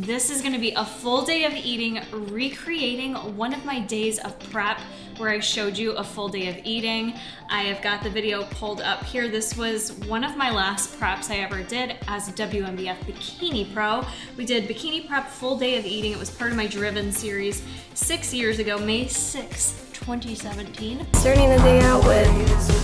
This is gonna be a full day of eating, recreating one of my days of prep where I showed you a full day of eating. I have got the video pulled up here. This was one of my last preps I ever did as a WNBF Bikini Pro. We did Bikini Prep full day of eating. It was part of my Driven series 6 years ago, May 6th, 2017. Starting the day out with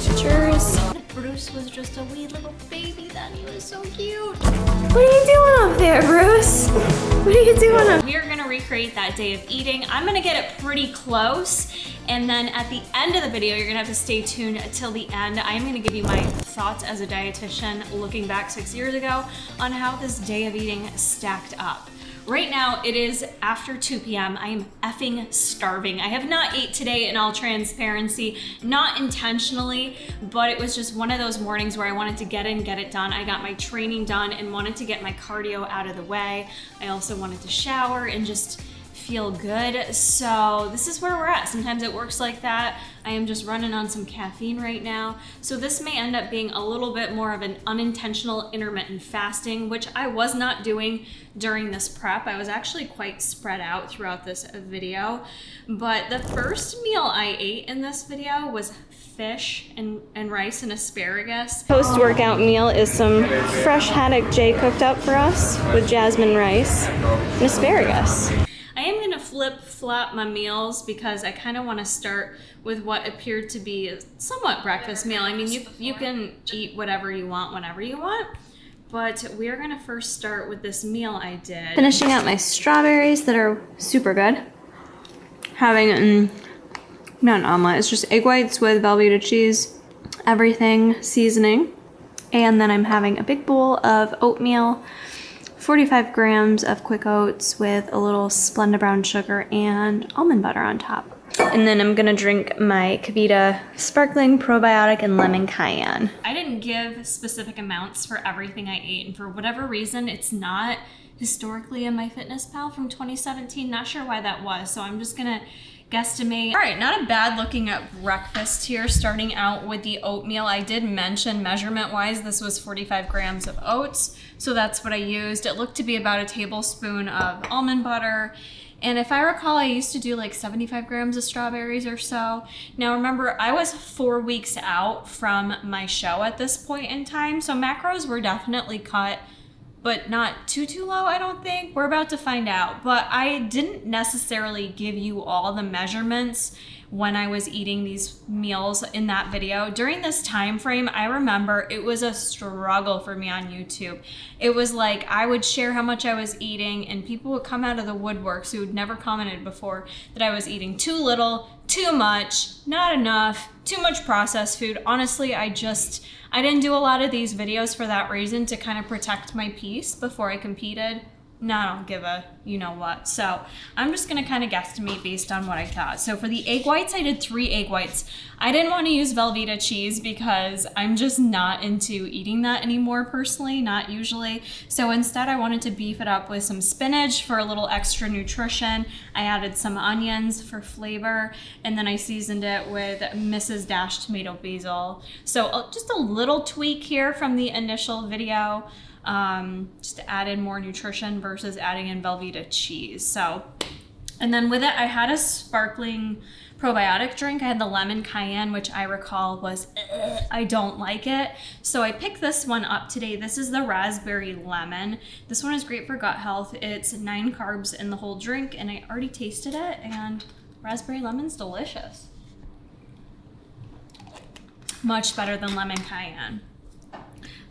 pictures. Bruce was just a wee little baby then. He was so cute. What are you doing up there, Bruce? What are you doing up? We are gonna recreate that day of eating. I'm gonna get it pretty close. And then at the end of the video, you're gonna have to stay tuned till the end. I am gonna give you my thoughts as a dietitian looking back 6 years ago on how this day of eating stacked up. Right now, it is after 2 p.m. I am effing starving. I have not ate today in all transparency, not intentionally, but it was just one of those mornings where I wanted to get in, get it done. I got my training done and wanted to get my cardio out of the way. I also wanted to shower and just feel good. So this is where we're at. Sometimes it works like that. I am just running on some caffeine right now. So this may end up being a little bit more of an unintentional intermittent fasting, which I was not doing during this prep. I was actually quite spread out throughout this video. But the first meal I ate in this video was fish and rice and asparagus. Post-workout meal is some fresh haddock Jay cooked up for us with jasmine rice and asparagus. I am gonna flip-flop my meals because I kind of want to start with what appeared to be a somewhat breakfast meal. I mean, you can eat whatever you want whenever you want, but we are gonna first start with this meal I did. Finishing out my strawberries that are super good. Having not an omelet, it's just egg whites with Velveeta cheese, everything seasoning. And then I'm having a big bowl of oatmeal, 45 grams of quick oats with a little Splenda brown sugar and almond butter on top. And then I'm gonna drink my Kavita sparkling probiotic and lemon cayenne. I didn't give specific amounts for everything I ate, and for whatever reason, it's not historically in MyFitnessPal from 2017. Not sure why that was, so I'm just gonna guesstimate. All right, not a bad looking at breakfast here, starting out with the oatmeal. I did mention measurement-wise, this was 45 grams of oats, so that's what I used. It looked to be about a tablespoon of almond butter. And if I recall, I used to do like 75 grams of strawberries or so. Now remember, I was 4 weeks out from my show at this point in time, so macros were definitely cut, but not too low, I don't think. We're about to find out. But I didn't necessarily give you all the measurements when I was eating these meals in that video. During this time frame, I remember it was a struggle for me on YouTube. It was like I would share how much I was eating and people would come out of the woodworks who had never commented before that I was eating too little, too much, not enough, too much processed food. Honestly, I didn't do a lot of these videos for that reason, to kind of protect my peace before I competed. No, I don't give a you know what. So I'm just gonna kind of guesstimate based on what I thought. So for the egg whites, I did 3 egg whites. I didn't want to use Velveeta cheese because I'm just not into eating that anymore personally, not usually. So instead I wanted to beef it up with some spinach for a little extra nutrition. I added some onions for flavor, and then I seasoned it with Mrs. Dash tomato basil. So just a little tweak here from the initial video. Just to add in more nutrition versus adding in Velveeta cheese. So, and then with it, I had a sparkling probiotic drink. I had the lemon cayenne, which I recall was, I don't like it. So I picked this one up today. This is the raspberry lemon. This one is great for gut health. It's 9 carbs in the whole drink, and I already tasted it, and raspberry lemon's delicious. Much better than lemon cayenne.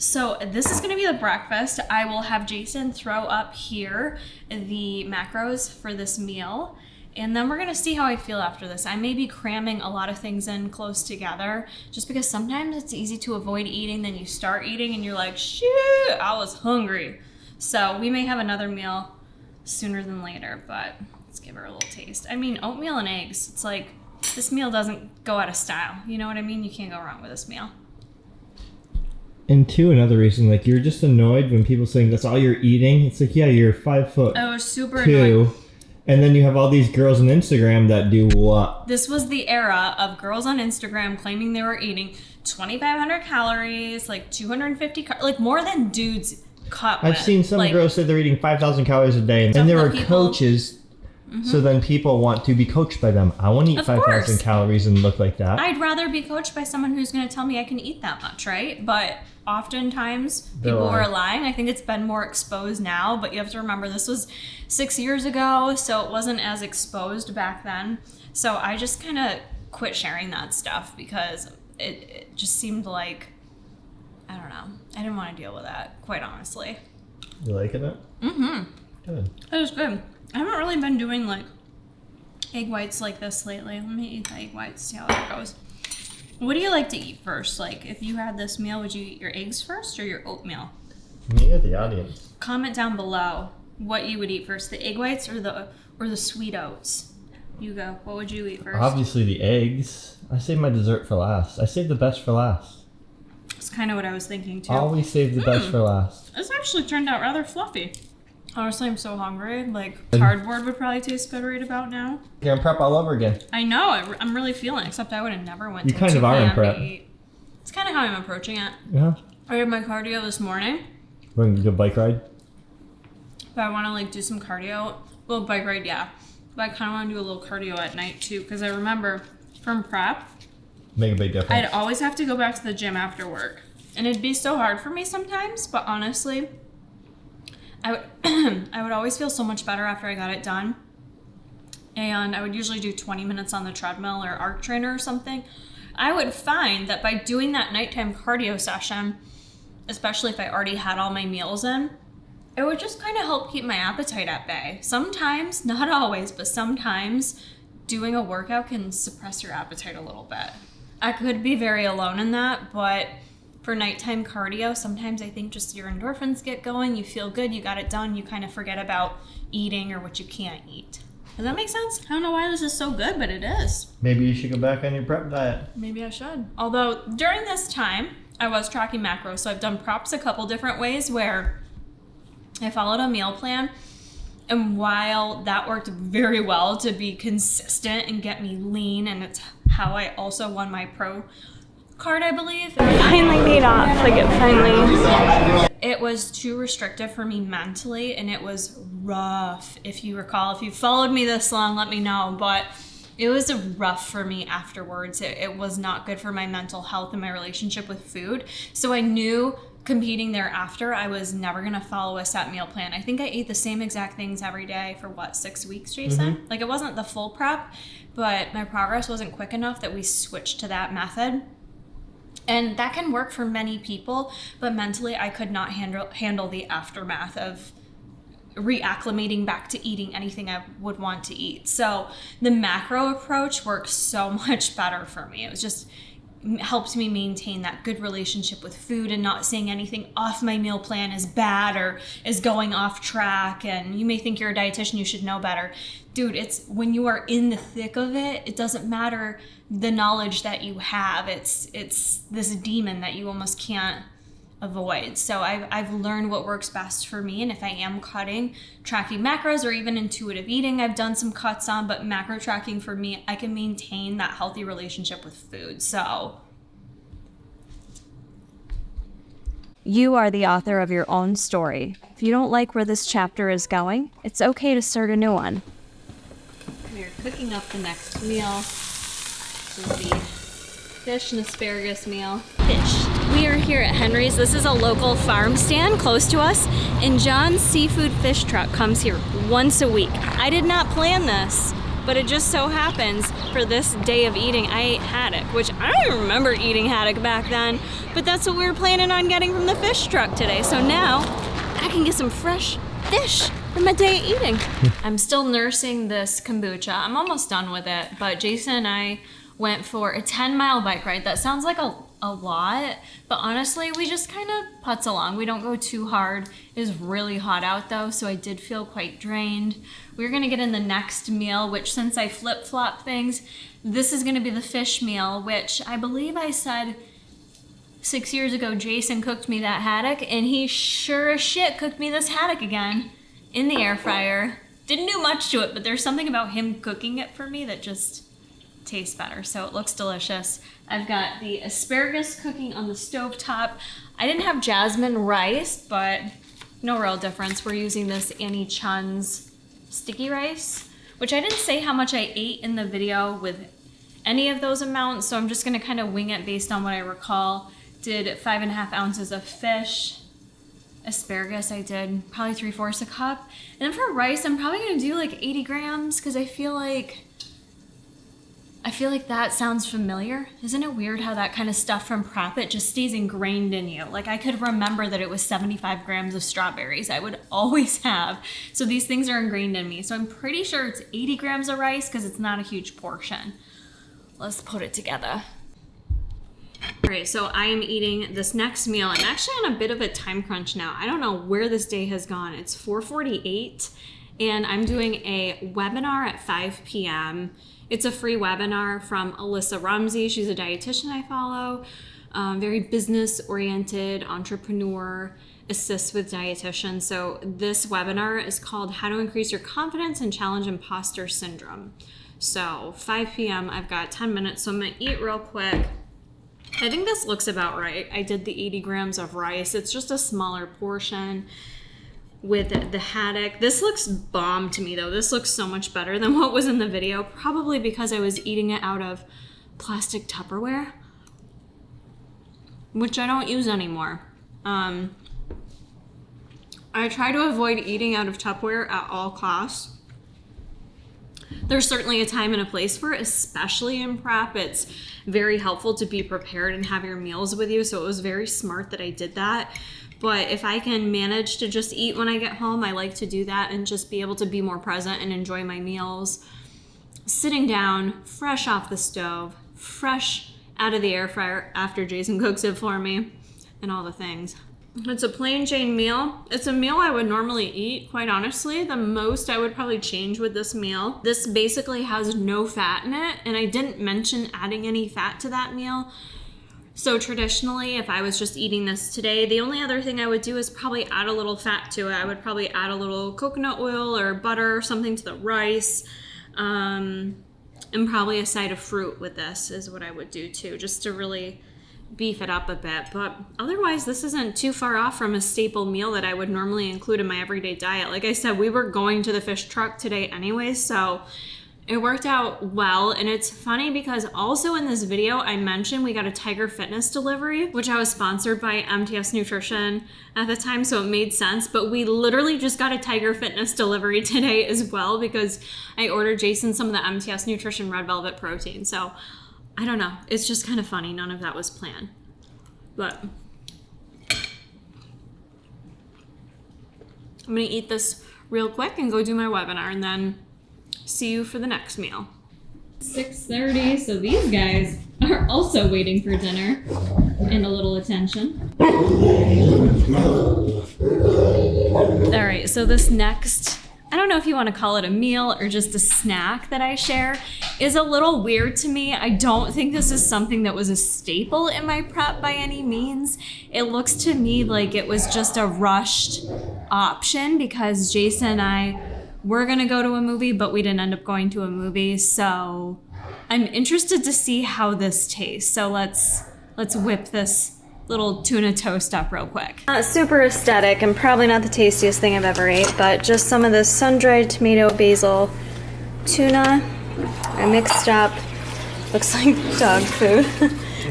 So this is gonna be the breakfast. I will have Jason throw up here the macros for this meal, and then we're gonna see how I feel after this. I may be cramming a lot of things in close together just because sometimes it's easy to avoid eating, then you start eating and you're like, shit, I was hungry. So we may have another meal sooner than later, but let's give her a little taste. I mean, oatmeal and eggs, it's like, this meal doesn't go out of style. You know what I mean? You can't go wrong with this meal. And two, another reason, like, you're just annoyed when people saying that's all you're eating. It's like, yeah, you're 5'2". I was super annoyed. And then you have all these girls on Instagram that do what? This was the era of girls on Instagram claiming they were eating 2,500 calories, like 250, like more than dudes cut I've with. seen some Like, girls say they're eating 5,000 calories a day, and Some there of are the people- coaches. So then people want to be coached by them. I want to eat Of 5,000 course. calories and look like that. I'd rather be coached by someone who's going to tell me I can eat that much, right? But oftentimes They're people lying. are lying. I think it's been more exposed now, but you have to remember this was 6 years ago, so it wasn't as exposed back then. So I just kind of quit sharing that stuff because it just seemed like, I don't know. I didn't want to deal with that, quite honestly. You liking it? Mm-hmm. Good. It was good. I haven't really been doing like egg whites like this lately. Let me eat the egg whites, see how that goes. What do you like to eat first? Like, if you had this meal, would you eat your eggs first or your oatmeal? Me or the audience? Comment down below what you would eat first, the egg whites or the sweet oats. You go. What would you eat first? Obviously the eggs. I save my dessert for last. I save the best for last. That's kind of what I was thinking too. Always save the best for last. This actually turned out rather fluffy. Honestly, I'm so hungry. Like, cardboard would probably taste good right about now. You're in prep all over again. I know. I'm really feeling it, except I would have never went You to kind of are in 2 p.m. prep. to eat. It's kind of how I'm approaching it. Yeah. I did my cardio this morning, We're going to do a bike ride. but I want to like do some cardio. Well, bike ride, yeah. But I kind of want to do a little cardio at night too, because I remember from prep, Make a big difference. I'd always have to go back to the gym after work. And it'd be so hard for me sometimes, but honestly, I would, I would always feel so much better after I got it done. And I would usually do 20 minutes on the treadmill or arc trainer or something. I would find that by doing that nighttime cardio session, especially if I already had all my meals in, it would just kind of help keep my appetite at bay. Sometimes, not always, but sometimes doing a workout can suppress your appetite a little bit. I could be very alone in that, but for nighttime cardio, sometimes I think just your endorphins get going, you feel good, you got it done, you kind of forget about eating or what you can't eat. Does that make sense? I don't know why this is so good, but it is. Maybe you should go back on your prep diet. Maybe I should. Although during this time, I was tracking macros, so I've done props a couple different ways where I followed a meal plan, and while that worked very well to be consistent and get me lean, and it's how I also won my pro card, I believe. Finally paid off. Like it finally. It was too restrictive for me mentally, and it was rough. If you recall, if you followed me this long, let me know, but it was rough for me afterwards. It was not good for my mental health and my relationship with food. So I knew competing thereafter, I was never gonna follow a set meal plan. I think I ate the same exact things every day for 6 weeks, Jason? Like, it wasn't the full prep, but my progress wasn't quick enough that we switched to that method. And that can work for many people, but mentally I could not handle the aftermath of reacclimating back to eating anything I would want to eat. So the macro approach works so much better for me. It was just helps me maintain that good relationship with food and not saying anything off my meal plan is bad or is going off track. And you may think you're a dietitian, you should know better. Dude, it's when you are in the thick of it, it doesn't matter the knowledge that you have. It's this demon that you almost can't avoid. So I've learned what works best for me, and if I am cutting, tracking macros or even intuitive eating, I've done some cuts on, but macro tracking for me, I can maintain that healthy relationship with food. So You are the author of your own story. If you don't like where this chapter is going, it's okay to start a new one. we're cooking up the next meal. This is the fish and asparagus meal. Fish. We are here at Henry's. This is a local farm stand close to us, and John's seafood fish truck comes here once a week. I did not plan this, but it just so happens for this day of eating, I ate haddock, which I don't even remember eating haddock back then, but that's what we were planning on getting from the fish truck today. So now I can get some fresh fish for my day of eating. I'm still nursing this kombucha. I'm almost done with it, but Jason and I went for a 10-mile bike ride. That sounds like a lot, but honestly, we just kind of putz along. We don't go too hard. It is really hot out though, so I did feel quite drained. We're gonna get in the next meal, which since I flip-flop things, this is gonna be the fish meal, which I believe I said 6 years ago, Jason cooked me that haddock, and he sure as shit cooked me this haddock again in the air fryer. Didn't do much to it, but there's something about him cooking it for me that just tastes better, so it looks delicious. I've got the asparagus cooking on the stovetop. I didn't have jasmine rice, but No real difference. We're using this Annie Chun's sticky rice, which I didn't say how much I ate in the video with any of those amounts, so I'm just gonna kind of wing it based on what I recall. Did 5.5 ounces of fish. Asparagus I did probably 3/4 a cup. And then for rice, I'm probably gonna do like 80 grams because I feel like that sounds familiar. Isn't it weird how that kind of stuff from prep, it just stays ingrained in you? Like I could remember that it was 75 grams of strawberries I would always have. So these things are ingrained in me. So I'm pretty sure it's 80 grams of rice because it's not a huge portion. Let's put it together. All right, so I am eating this next meal. I'm actually on a bit of a time crunch now. I don't know where this day has gone. It's 4:48 and I'm doing a webinar at 5 p.m. It's a free webinar from Alyssa Rumsey. She's a dietitian I follow, very business-oriented entrepreneur, assists with dietitian. So this webinar is called How to Increase Your Confidence and Challenge Imposter Syndrome. So 5 p.m., I've got 10 minutes, so I'm gonna eat real quick. I think this looks about right. I did the 80 grams of rice. It's just a smaller portion with the haddock. This looks bomb to me though. This looks so much better than what was in the video, probably because I was eating it out of plastic Tupperware, which I don't use anymore. I try to avoid eating out of Tupperware at all costs. There's certainly a time and a place for it, especially in prep. It's very helpful to be prepared and have your meals with you, so it was very smart that I did that. But if I can manage to just eat when I get home, I like to do that and just be able to be more present and enjoy my meals. Sitting down, fresh off the stove, fresh out of the air fryer after Jason cooks it for me, and all the things. It's a plain Jane meal. It's a meal I would normally eat, quite honestly. The most I would probably change with this meal. This basically has no fat in it, and I didn't mention adding any fat to that meal. So traditionally, if I was just eating this today, the only other thing I would do is probably add a little fat to it. I would probably add a little coconut oil or butter or something to the rice, and probably a side of fruit with this is what I would do too, just to really beef it up a bit. But otherwise, this isn't too far off from a staple meal that I would normally include in my everyday diet. Like I said, we were going to the fish truck today anyway, so it worked out well. And it's funny because also in this video, I mentioned we got a Tiger Fitness delivery, which I was sponsored by MTS Nutrition at the time, so it made sense. But we literally just got a Tiger Fitness delivery today as well because I ordered Jason some of the MTS Nutrition Red Velvet protein. So I don't know. It's just kind of funny. None of that was planned. But I'm going to eat this real quick and go do my webinar and then see you for the next meal. 6:30, so these guys are also waiting for dinner and a little attention. All right, so this next, I don't know if you want to call it a meal or just a snack that I share, is a little weird to me. I don't think this is something that was a staple in my prep by any means. It looks to me like it was just a rushed option because Jason and I were gonna go to a movie, but we didn't end up going to a movie. So I'm interested to see how this tastes. So let's whip this little tuna toast up real quick. Not super aesthetic and probably not the tastiest thing I've ever ate, but just some of this sun-dried tomato basil tuna I mixed up. Looks like dog food.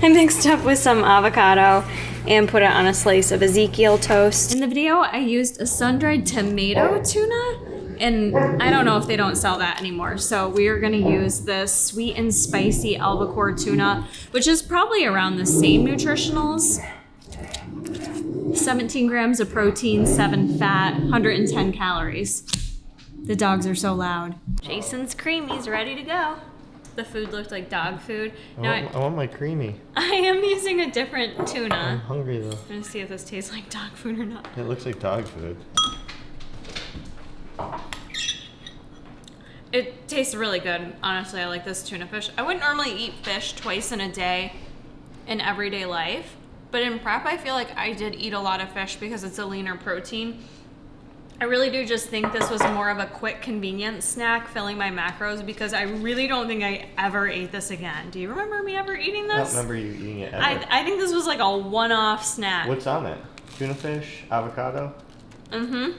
I mixed up with some avocado and put it on a slice of Ezekiel toast. In the video, I used a sun-dried tomato tuna, and I don't know if they don't sell that anymore. So we are gonna use this sweet and spicy albacore tuna, which is probably around the same nutritionals. 17 grams of protein, 7 fat, 110 calories. The dogs are so loud. Jason's creamy's ready to go. The food looked like dog food. I want my creamy. I am using a different tuna. I'm hungry though. I'm gonna see if this tastes like dog food or not. It looks like dog food. It tastes really good. Honestly, I like this tuna fish. I wouldn't normally eat fish twice in a day in everyday life, but in prep, I feel like I did eat a lot of fish because it's a leaner protein. I really do just think this was more of a quick, convenient snack, filling my macros, because I really don't think I ever ate this again. Do you remember me ever eating this? I don't remember you eating it ever. I think this was like a one-off snack. What's on it? Tuna fish, avocado? Mm-hmm.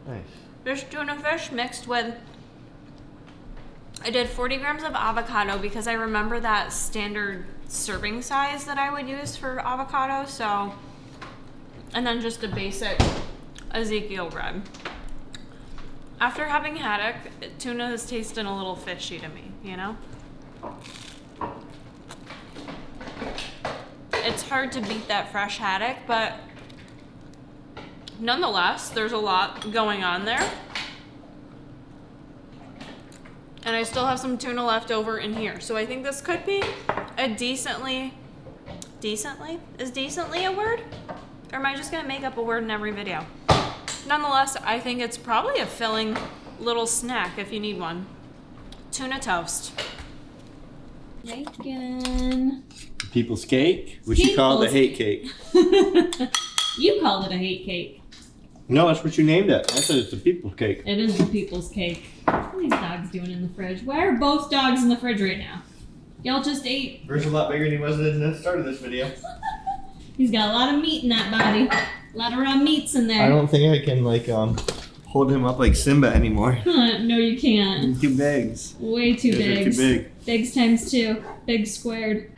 Nice. Just tuna fish mixed with, I did 40 grams of avocado because I remember that standard serving size that I would use for avocado, so, and then just a basic Ezekiel bread. After having haddock, tuna is tasting a little fishy to me, you know? It's hard to beat that fresh haddock, but nonetheless, there's a lot going on there. And I still have some tuna left over in here. So I think this could be a decently? Is decently a word? Or am I just gonna make up a word in every video? Nonetheless, I think it's probably a filling little snack if you need one. Tuna toast. Bacon. People's cake? We should call it the hate cake. You called it a hate cake. No, that's what you named it. I said it's the people's cake. It is the people's cake. What are these dogs doing in the fridge? Why are both dogs in the fridge right now? Y'all just ate. Bruce a lot bigger than he was at the start of this video. He's got a lot of meat in that body. A lot of raw meats in there. I don't think I can hold him up like Simba anymore. No, you can't. Too big. Way too big. Too big. Bigs times 2. Big squared.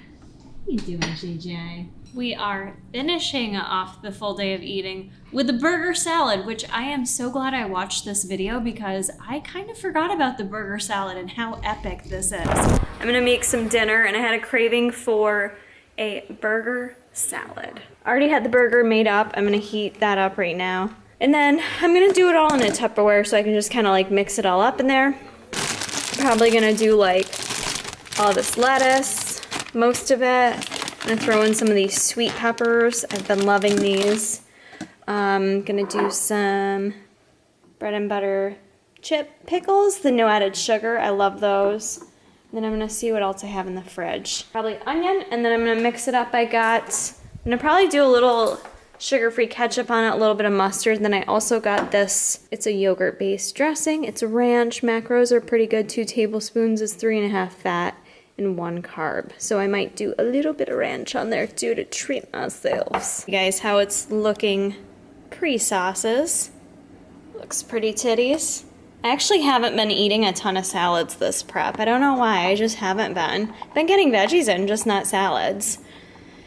What are you doing, JJ? We are finishing off the full day of eating with a burger salad, which I am so glad I watched this video because I kind of forgot about the burger salad and how epic this is. I'm gonna make some dinner and I had a craving for a burger salad. I already had the burger made up. I'm gonna heat that up right now. And then I'm gonna do it all in a Tupperware so I can just kind of like mix it all up in there. Probably gonna do like all this lettuce, most of it. I'm gonna throw in some of these sweet peppers. I've been loving these. I'm gonna do some bread and butter chip pickles, the no added sugar. I love those. Then I'm gonna see what else I have in the fridge. Probably onion, and then I'm gonna mix it up. I'm gonna probably do a little sugar-free ketchup on it, a little bit of mustard. And then I also got this, it's a yogurt-based dressing. It's ranch. Macros are pretty good. 2 tablespoons is 3.5 fat and 1 carb. So I might do a little bit of ranch on there too to treat myself. You guys, how it's looking pre-sauces. Looks pretty titties. I actually haven't been eating a ton of salads this prep. I don't know why, I just haven't been. Been getting veggies in, just not salads.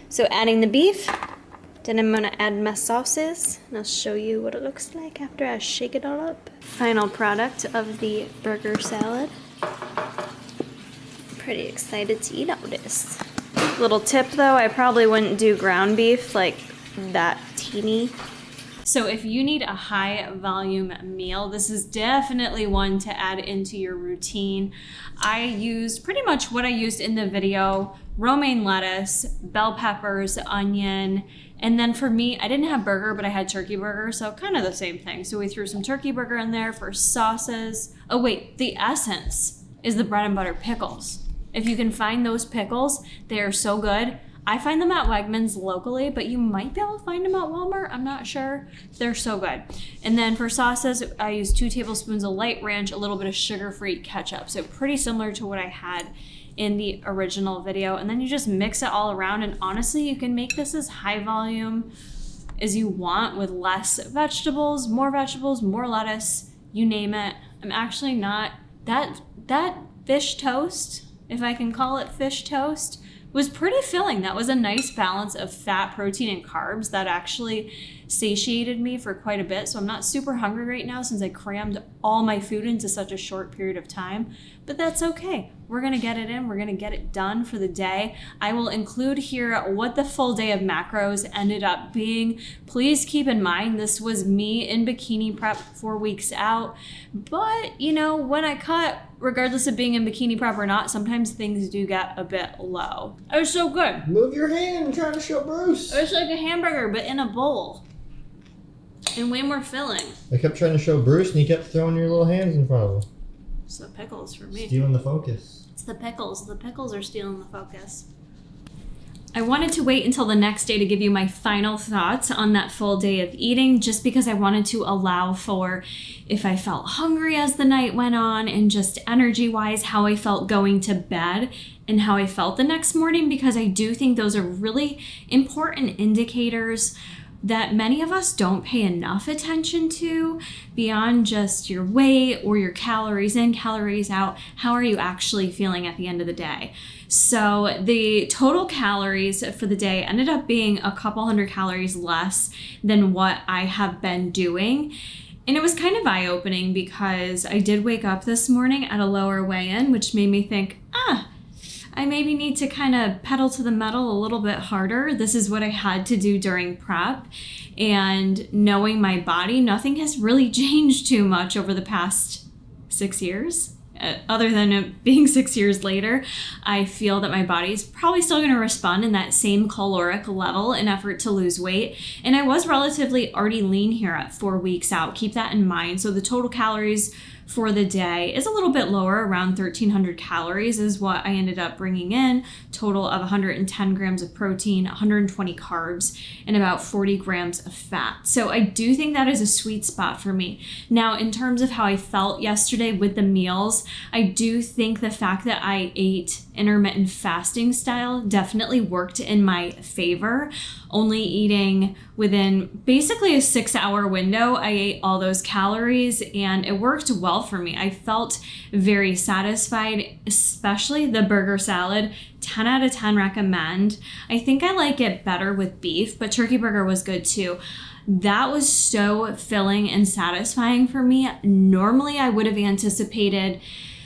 So adding the beef, then I'm gonna add my sauces, and I'll show you what it looks like after I shake it all up. Final product of the burger salad. Pretty excited to eat all this. Little tip though, I probably wouldn't do ground beef like that teeny. So if you need a high volume meal, this is definitely one to add into your routine. I used pretty much what I used in the video: romaine lettuce, bell peppers, onion, and then for me, I didn't have burger, but I had turkey burger, so kind of the same thing. So we threw some turkey burger in there for sauces. Oh wait, the essence is the bread and butter pickles. If you can find those pickles, they are so good. I find them at Wegmans locally, but you might be able to find them at Walmart. I'm not sure. They're so good. And then for sauces, I used 2 tablespoons of light ranch, a little bit of sugar-free ketchup. So pretty similar to what I had in the original video. And then you just mix it all around. And honestly, you can make this as high volume as you want with less vegetables, more lettuce, you name it. I'm actually not, that fish toast, if I can call it fish toast, was pretty filling. That was a nice balance of fat, protein, and carbs that actually satiated me for quite a bit. So I'm not super hungry right now since I crammed all my food into such a short period of time, but that's okay. We're gonna get it in, we're gonna get it done for the day. I will include here what the full day of macros ended up being. Please keep in mind, this was me in bikini prep 4 weeks out, but you know, when I cut, regardless of being in bikini prep or not, sometimes things do get a bit low. It was so good. Move your hand, I'm trying to show Bruce. It was like a hamburger, but in a bowl. And way more filling. I kept trying to show Bruce and he kept throwing your little hands in front of him. It's the pickles for me. Stealing the focus. It's the pickles. The pickles are stealing the focus. I wanted to wait until the next day to give you my final thoughts on that full day of eating, just because I wanted to allow for if I felt hungry as the night went on, and just energy-wise, how I felt going to bed and how I felt the next morning, because I do think those are really important indicators that many of us don't pay enough attention to beyond just your weight or your calories in, calories out. How are you actually feeling at the end of the day? So the total calories for the day ended up being a couple hundred calories less than what I have been doing. And it was kind of eye-opening because I did wake up this morning at a lower weigh-in, which made me think, I maybe need to kind of pedal to the metal a little bit harder. This is what I had to do during prep. And knowing my body, nothing has really changed too much over the past 6 years. Other than it being 6 years later, I feel that my body's probably still going to respond in that same caloric level in effort to lose weight. And I was relatively already lean here at 4 weeks out. Keep that in mind. So the total calories for the day is a little bit lower, around 1,300 calories is what I ended up bringing in. Total of 110 grams of protein, 120 carbs, and about 40 grams of fat. So I do think that is a sweet spot for me. Now, in terms of how I felt yesterday with the meals, I do think the fact that I ate intermittent fasting style definitely worked in my favor. Only eating within basically a 6-hour window, I ate all those calories and it worked well for me. I felt very satisfied, especially the burger salad. 10 out of 10 recommend. I think I like it better with beef, but turkey burger was good too. That was so filling and satisfying for me. Normally I would have anticipated,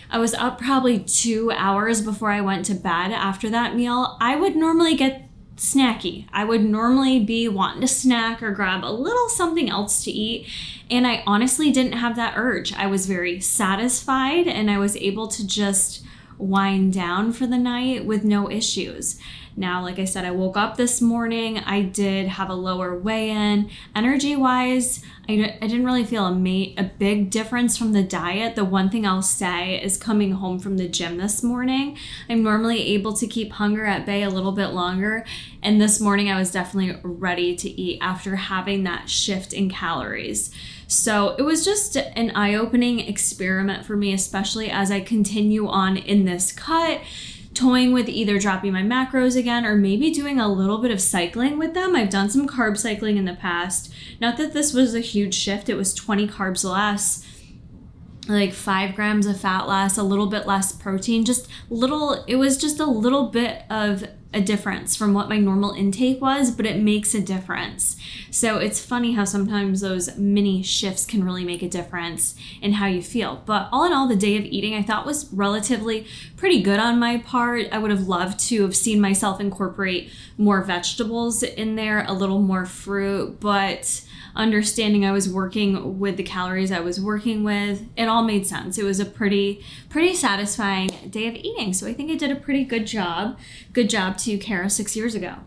I was up probably 2 hours before I went to bed after that meal. I would normally get snacky. I would normally be wanting to snack or grab a little something else to eat. And I honestly didn't have that urge. I was very satisfied and I was able to just wind down for the night with no issues. Now, like I said, I woke up this morning. I did have a lower weigh-in. Energy-wise, I didn't really feel a big difference from the diet. The one thing I'll say is coming home from the gym this morning, I'm normally able to keep hunger at bay a little bit longer. And this morning I was definitely ready to eat after having that shift in calories. So it was just an eye-opening experiment for me, especially as I continue on in this cut, toying with either dropping my macros again or maybe doing a little bit of cycling with them. I've done some carb cycling in the past. Not that this was a huge shift. It was 20 carbs less, like 5 grams of fat less, a little bit less protein, it was just a little bit of a difference from what my normal intake was, but it makes a difference. So it's funny how sometimes those mini shifts can really make a difference in how you feel. But all in all, the day of eating I thought was relatively pretty good on my part. I would have loved to have seen myself incorporate more vegetables in there, a little more fruit, but understanding I was working with the calories I was working with, it all made sense. It was a pretty satisfying day of eating. So I think I did a pretty good job. Good job to Kara 6 years ago.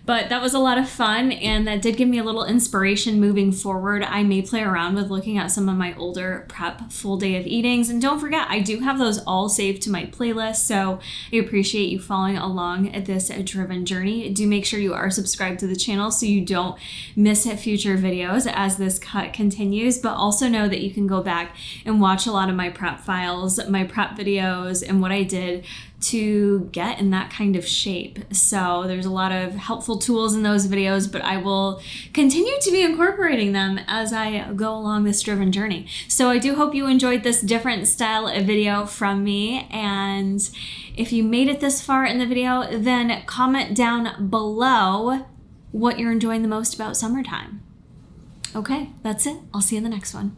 But that was a lot of fun, and that did give me a little inspiration moving forward. I may play around with looking at some of my older prep full day of eatings. And don't forget, I do have those all saved to my playlist, so I appreciate you following along at this driven journey. Do make sure you are subscribed to the channel so you don't miss future videos as this cut continues, but also know that you can go back and watch a lot of my prep files, my prep videos, and what I did to get in that kind of shape. So there's a lot of helpful tools in those videos, but I will continue to be incorporating them as I go along this driven journey. So I do hope you enjoyed this different style of video from me. And if you made it this far in the video, then comment down below what you're enjoying the most about summertime. Okay, that's it. I'll see you in the next one.